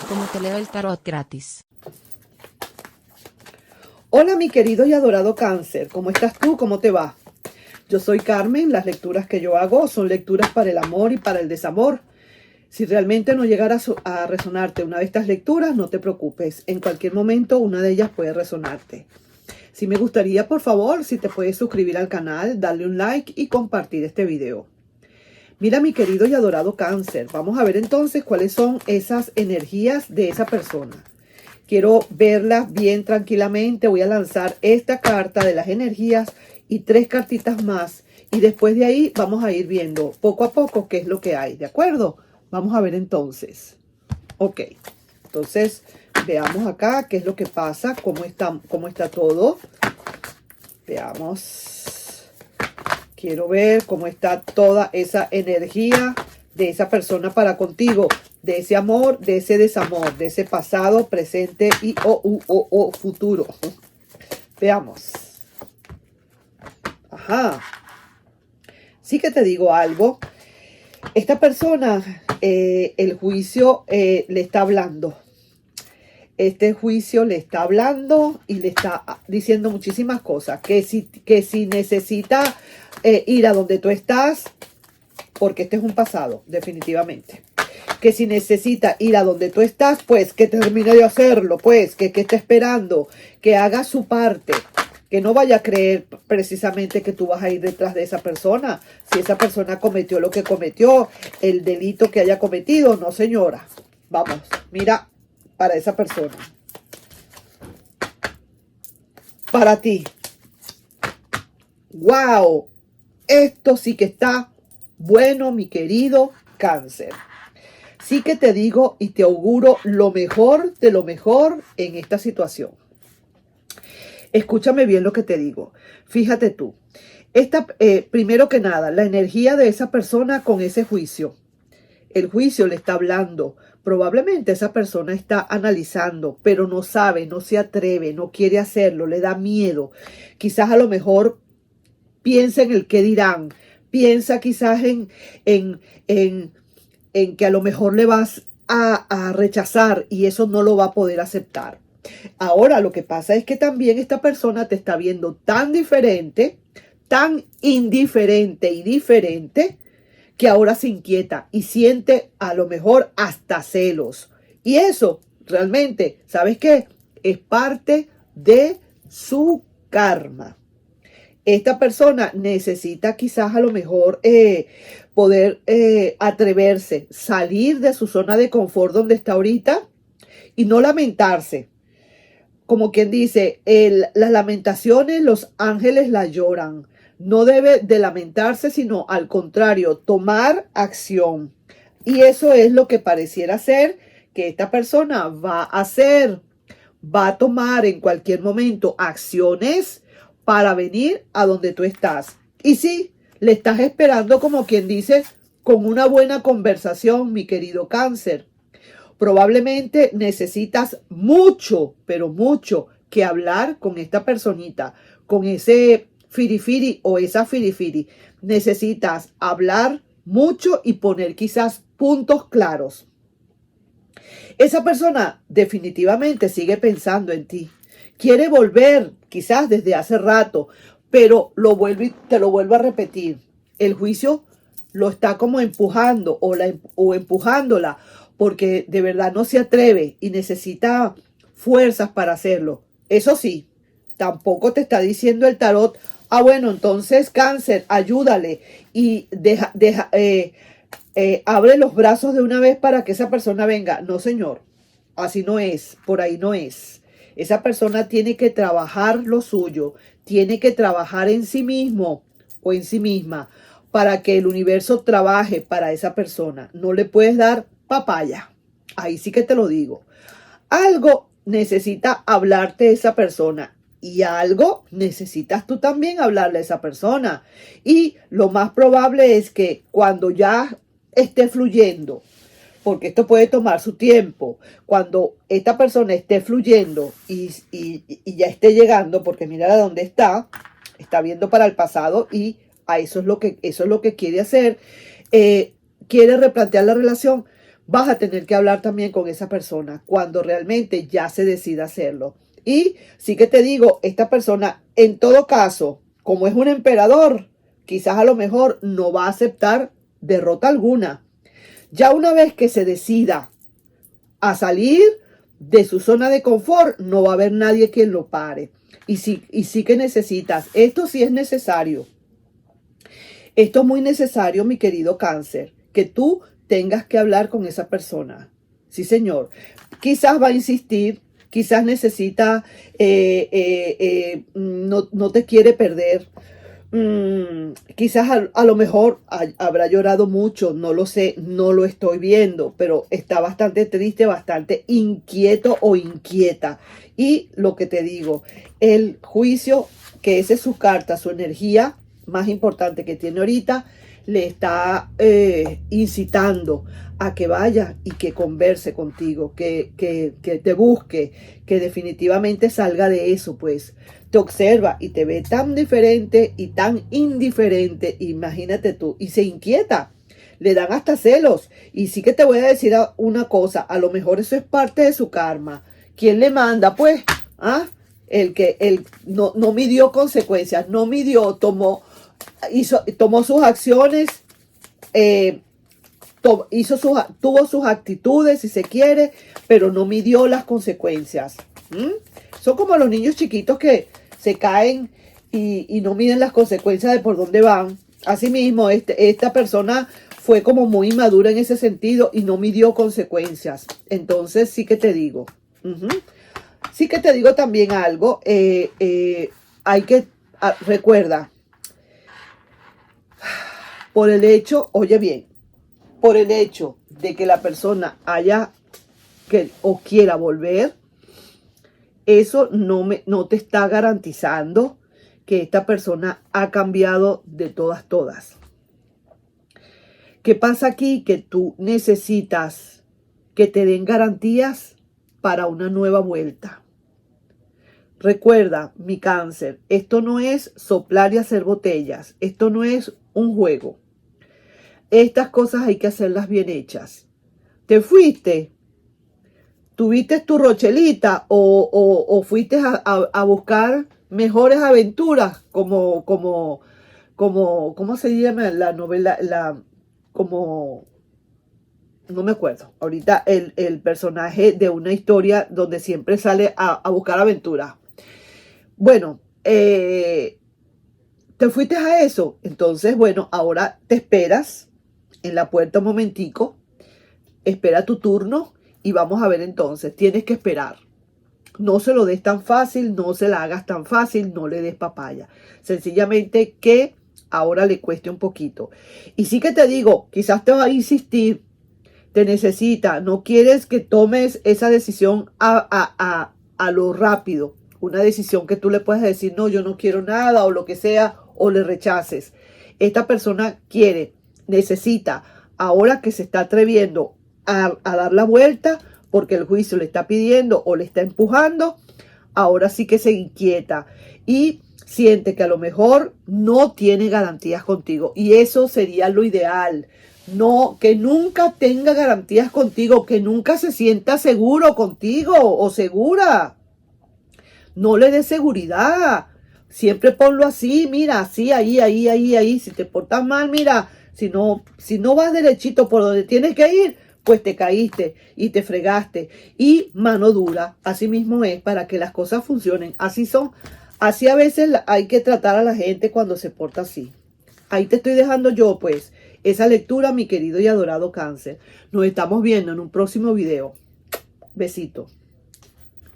como te leo el tarot gratis. Hola mi querido y adorado Cáncer, ¿cómo estás tú? ¿Cómo te va? Yo soy Carmen, las lecturas que yo hago son lecturas para el amor y para el desamor. Si realmente no llegara a resonarte una de estas lecturas, no te preocupes, en cualquier momento una de ellas puede resonarte. Sí me gustaría, por favor, si te puedes suscribir al canal, darle un like y compartir este video. Mira mi querido y adorado Cáncer, vamos a ver entonces cuáles son esas energías de esa persona. Quiero verlas bien tranquilamente. Voy a lanzar esta carta de las energías y 3 cartitas más. Y después de ahí vamos a ir viendo poco a poco qué es lo que hay. ¿De acuerdo? Vamos a ver entonces. Ok. Entonces veamos acá qué es lo que pasa. Cómo está todo. Veamos. Quiero ver cómo está toda esa energía de esa persona para contigo, de ese amor, de ese desamor, de ese pasado, presente y o futuro. Veamos. Ajá. Sí que te digo algo. Esta persona, el juicio le está hablando. Este juicio le está hablando y le está diciendo muchísimas cosas. Que si necesita ir a donde tú estás, porque este es un pasado, definitivamente. Que si necesita ir a donde tú estás, pues que termine de hacerlo, pues que esté esperando, que haga su parte, que no vaya a creer precisamente que tú vas a ir detrás de esa persona. Si esa persona cometió lo que cometió, el delito que haya cometido, no señora. Vamos, mira, para esa persona. Para ti. ¡Wow! Esto sí que está bueno, mi querido Cáncer. Sí que te digo y te auguro lo mejor de lo mejor en esta situación. Escúchame bien lo que te digo. Fíjate tú. Primero que nada, la energía de esa persona con ese juicio. El juicio le está hablando. Probablemente esa persona está analizando, pero no sabe, no se atreve, no quiere hacerlo, le da miedo. Quizás a lo mejor piensa en el qué dirán. Piensa quizás en que a lo mejor le vas a rechazar y eso no lo va a poder aceptar. Ahora lo que pasa es que también esta persona te está viendo tan diferente, tan indiferente y diferente, que ahora se inquieta y siente a lo mejor hasta celos. Y eso realmente, ¿sabes qué? Es parte de su karma. Esta persona necesita quizás a lo mejor poder atreverse, salir de su zona de confort donde está ahorita y no lamentarse. Como quien dice, las lamentaciones, los ángeles las lloran. No debe de lamentarse, sino al contrario, tomar acción. Y eso es lo que pareciera ser que esta persona va a hacer. Va a tomar en cualquier momento acciones para venir a donde tú estás. Y sí, le estás esperando, como quien dice, con una buena conversación, mi querido Cáncer. Probablemente necesitas mucho, pero mucho que hablar con esta personita, con ese firifiri o esa firifiri. Necesitas hablar mucho y poner quizás puntos claros. Esa persona definitivamente sigue pensando en ti. Quiere volver, quizás desde hace rato, pero te lo vuelvo a repetir. El juicio lo está como empujando o empujándola porque de verdad no se atreve y necesita fuerzas para hacerlo. Eso sí, tampoco te está diciendo el tarot, bueno, entonces Cáncer, ayúdale y abre los brazos de una vez para que esa persona venga. No, señor, así no es, por ahí no es. Esa persona tiene que trabajar lo suyo, tiene que trabajar en sí mismo o en sí misma para que el universo trabaje para esa persona. No le puedes dar papaya. Ahí sí que te lo digo. Algo necesita hablarte esa persona y algo necesitas tú también hablarle a esa persona. Y lo más probable es que cuando ya esté fluyendo, porque esto puede tomar su tiempo, cuando esta persona esté fluyendo y ya esté llegando, porque mira de dónde está viendo para el pasado y a eso es lo que quiere hacer, quiere replantear la relación, vas a tener que hablar también con esa persona cuando realmente ya se decida hacerlo. Y sí que te digo, esta persona, en todo caso, como es un emperador, quizás a lo mejor no va a aceptar derrota alguna. Ya una vez que se decida a salir de su zona de confort, no va a haber nadie quien lo pare. Y sí que necesitas, esto sí es necesario. Esto es muy necesario, mi querido Cáncer, que tú tengas que hablar con esa persona. Sí, señor. Quizás va a insistir, quizás necesita, no te quiere perder. Quizás a lo mejor habrá llorado mucho, no lo sé, no lo estoy viendo, pero está bastante triste, bastante inquieto o inquieta. Y lo que te digo, el juicio, que esa es su carta, su energía más importante que tiene ahorita, le está incitando a que vaya y que converse contigo, que te busque, que definitivamente salga de eso, pues. Te observa y te ve tan diferente y tan indiferente, imagínate tú, y se inquieta, le dan hasta celos. Y sí que te voy a decir una cosa, a lo mejor eso es parte de su karma. ¿Quién le manda? Pues, él no midió consecuencias, no midió, tomó sus acciones, tuvo sus actitudes, si se quiere, pero no midió las consecuencias. Son como los niños chiquitos que se caen y no miden las consecuencias de por dónde van. Asimismo, esta persona fue como muy inmadura en ese sentido y no midió consecuencias. Entonces sí que te digo. Sí que te digo también algo. Hay que, recuerda, por el hecho, oye bien, por el hecho de que la persona o quiera volver, eso no te está garantizando que esta persona ha cambiado de todas. ¿Qué pasa aquí? Que tú necesitas que te den garantías para una nueva vuelta. Recuerda, mi Cáncer, esto no es soplar y hacer botellas. Esto no es un juego. Estas cosas hay que hacerlas bien hechas. Te fuiste, tuviste tu rochelita o fuiste a buscar mejores aventuras ¿cómo se llama la novela? No me acuerdo. Ahorita el personaje de una historia donde siempre sale a buscar aventuras. Bueno, te fuiste a eso. Entonces, bueno, ahora te esperas en la puerta un momentico. Espera tu turno y vamos a ver entonces. Tienes que esperar. No se lo des tan fácil, no se la hagas tan fácil, no le des papaya. Sencillamente que ahora le cueste un poquito. Y sí que te digo, quizás te va a insistir, te necesita, no quieres que tomes esa decisión a lo rápido. Una decisión que tú le puedes decir, no, yo no quiero nada o lo que sea, o le rechaces. Esta persona quiere, necesita, ahora que se está atreviendo a dar la vuelta, porque el juicio le está pidiendo o le está empujando, ahora sí que se inquieta y siente que a lo mejor no tiene garantías contigo. Y eso sería lo ideal. No, que nunca tenga garantías contigo, que nunca se sienta seguro contigo o segura. No le des seguridad. Siempre ponlo así, mira, así, ahí. Si te portas mal, mira, si no vas derechito por donde tienes que ir, pues te caíste y te fregaste. Y mano dura, así mismo es, para que las cosas funcionen. Así son, así a veces hay que tratar a la gente cuando se porta así. Ahí te estoy dejando yo, pues, esa lectura, mi querido y adorado Cáncer. Nos estamos viendo en un próximo video. Besito.